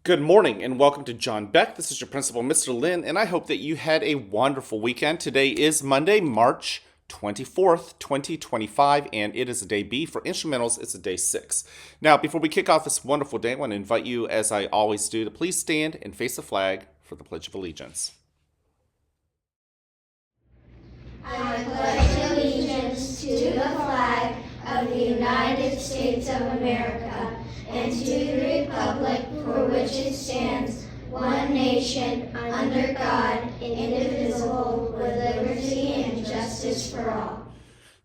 Good morning and welcome to John Beck. This is your principal, Mr. Lynn, and I hope that you had a wonderful weekend. Today is Monday, March 24th, 2025, and it is a day B. For instrumentals, it's a day 6. Now, before we kick off this wonderful day, I want to invite you, as I always do, to please stand and face the flag for the Pledge of Allegiance. I pledge allegiance to the flag of the United States of America and to the republic for which it stands, one nation, under God, indivisible, with liberty and justice for all.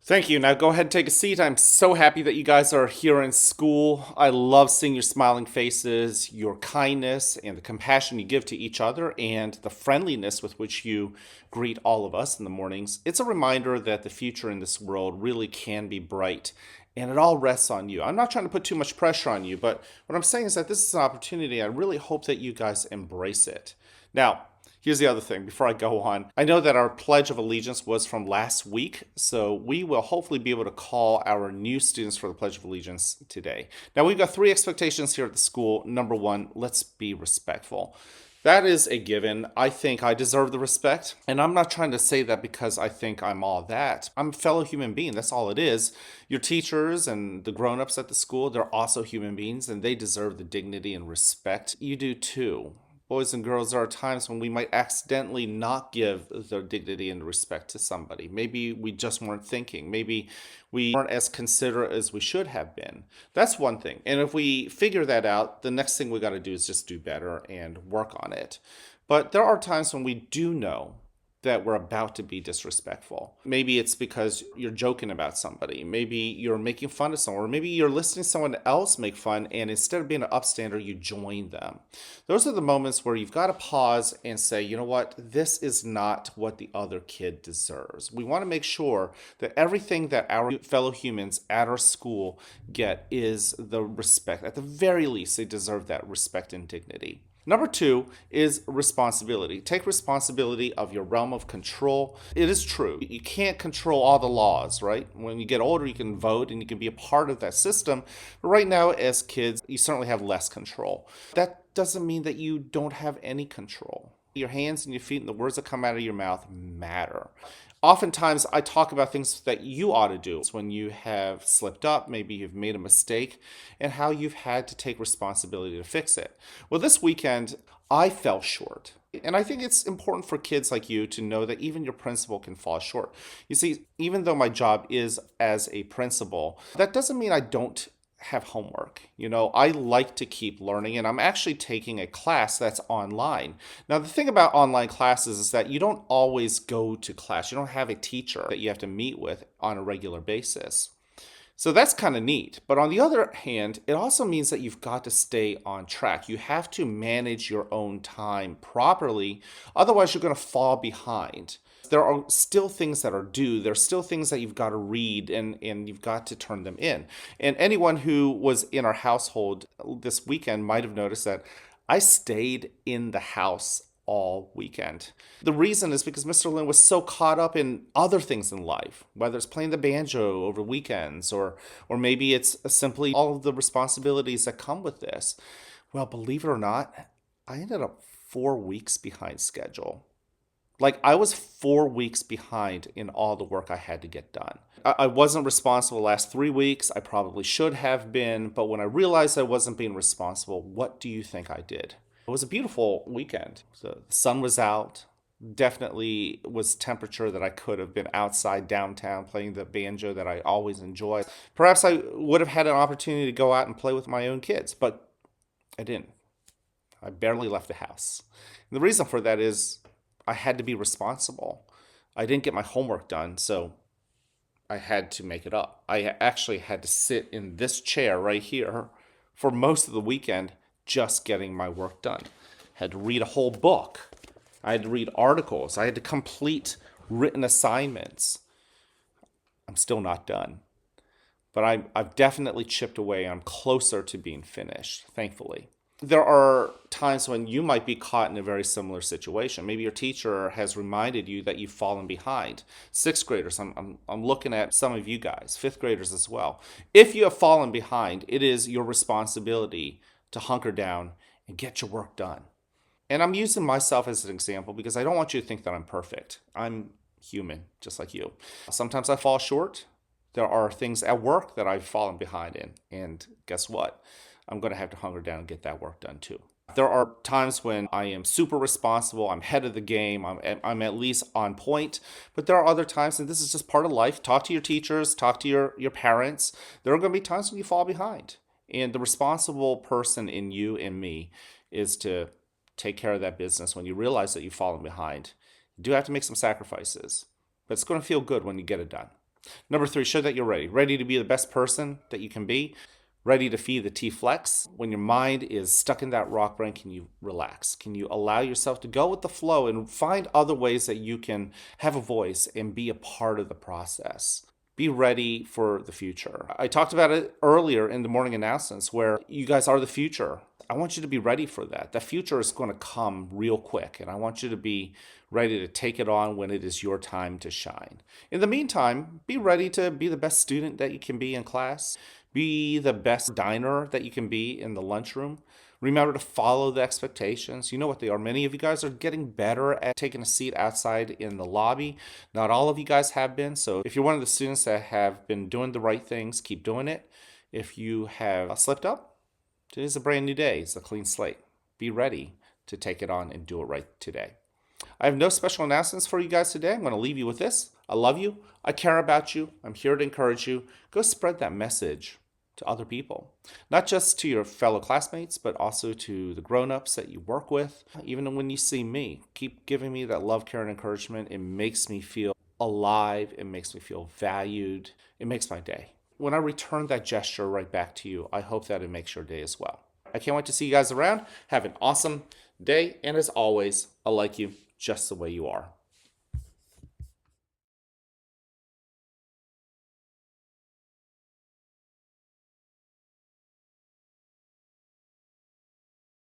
Thank you. Now go ahead and take a seat. I'm so happy that you guys are here in school. I love seeing your smiling faces, your kindness, and the compassion you give to each other, and the friendliness with which you greet all of us in the mornings. It's a reminder that the future in this world really can be bright, and it all rests on you. I'm not trying to put too much pressure on you, but what I'm saying is that this is an opportunity. I really hope that you guys embrace it. Now, here's the other thing before I go on. I know that our Pledge of Allegiance was from last week, so we will hopefully be able to call our new students for the Pledge of Allegiance today. Now, we've got 3 expectations here at the school. Number 1, let's be respectful. That is a given. I think I deserve the respect, and I'm not trying to say that because I think I'm all that. I'm a fellow human being. That's all it is. Your teachers and the grown-ups at the school, they're also human beings, and they deserve the dignity and respect. You do too. Boys and girls, there are times when we might accidentally not give the dignity and respect to somebody. Maybe we just weren't thinking. Maybe we weren't as considerate as we should have been. That's one thing. And if we figure that out, the next thing we got to do is just do better and work on it. But there are times when we do know that we're about to be disrespectful. Maybe it's because you're joking about somebody. Maybe you're making fun of someone, or maybe you're listening to someone else make fun, and instead of being an upstander, you join them. Those are the moments where you've got to pause and say, you know what, this is not what the other kid deserves. We want to make sure that everything that our fellow humans at our school get is the respect. At the very least, they deserve that respect and dignity. Number 2 is responsibility. Take responsibility of your realm of control. It is true. You can't control all the laws, right? When you get older, you can vote and you can be a part of that system. But right now, as kids, you certainly have less control. That doesn't mean that you don't have any control. Your hands and your feet and the words that come out of your mouth matter. Oftentimes, I talk about things that you ought to do when you have slipped up, maybe you've made a mistake, and how you've had to take responsibility to fix it. Well, this weekend, I fell short. And I think it's important for kids like you to know that even your principal can fall short. You see, even though my job is as a principal, that doesn't mean I don't have homework. I like to keep learning, and I'm actually taking a class that's online. Now, the thing about online classes is that you don't always go to class. You don't have a teacher that you have to meet with on a regular basis. So that's kind of neat. But on the other hand, it also means that you've got to stay on track. You have to manage your own time properly. Otherwise, you're going to fall behind. There are still things that are due. There's still things that you've got to read and you've got to turn them in. And anyone who was in our household this weekend might have noticed that I stayed in the house all weekend. The reason is because Mr. Lynn was so caught up in other things in life, whether it's playing the banjo over weekends or maybe it's simply all of the responsibilities that come with this. Well, believe it or not, I ended up 4 weeks behind schedule. I was 4 weeks behind in all the work I had to get done. I wasn't responsible the last 3 weeks. I probably should have been, but when I realized I wasn't being responsible, what do you think I did? It was a beautiful weekend. The sun was out. Definitely was temperature that I could have been outside downtown playing the banjo that I always enjoy. Perhaps I would have had an opportunity to go out and play with my own kids, but I didn't. I barely left the house. And the reason for that is I had to be responsible. I didn't get my homework done, so I had to make it up. I actually had to sit in this chair right here for most of the weekend just getting my work done. I had to read a whole book. I had to read articles. I had to complete written assignments. I'm still not done. But I've definitely chipped away. I'm closer to being finished, thankfully. There are times when you might be caught in a very similar situation. Maybe your teacher has reminded you that you've fallen behind. 6th graders, I'm looking at some of you guys, 5th graders as well. If you have fallen behind, it is your responsibility to hunker down and get your work done. And I'm using myself as an example because I don't want you to think that I'm perfect. I'm human, just like you. Sometimes I fall short. There are things at work that I've fallen behind in. And guess what? I'm going to have to hunker down and get that work done too. There are times when I am super responsible, I'm head of the game, I'm at least on point. But there are other times, and this is just part of life. Talk to your teachers, talk to your parents. There are going to be times when you fall behind. And the responsible person in you and me is to take care of that business when you realize that you've fallen behind. You do have to make some sacrifices, but it's going to feel good when you get it done. Number 3, show that you're ready to be the best person that you can be, ready to feed the T-flex. When your mind is stuck in that rock brain, can you relax? Can you allow yourself to go with the flow and find other ways that you can have a voice and be a part of the process? Be ready for the future. I talked about it earlier in the morning announcements where you guys are the future. I want you to be ready for that. The future is going to come real quick, and I want you to be ready to take it on when it is your time to shine. In the meantime, be ready to be the best student that you can be in class. Be the best diner that you can be in the lunchroom. Remember to follow the expectations. You know what they are. Many of you guys are getting better at taking a seat outside in the lobby. Not all of you guys have been. So if you're one of the students that have been doing the right things, keep doing it. If you have slipped up, it is a brand new day. It's a clean slate. Be ready to take it on and do it right today. I have no special announcements for you guys today. I'm going to leave you with this. I love you. I care about you. I'm here to encourage you. Go spread that message to other people, not just to your fellow classmates, but also to the grown-ups that you work with. Even when you see me, keep giving me that love, care, and encouragement. It makes me feel alive. It makes me feel valued. It makes my day. When I return that gesture right back to you, I hope that it makes your day as well. I can't wait to see you guys around. Have an awesome day. And as always, I like you just the way you are.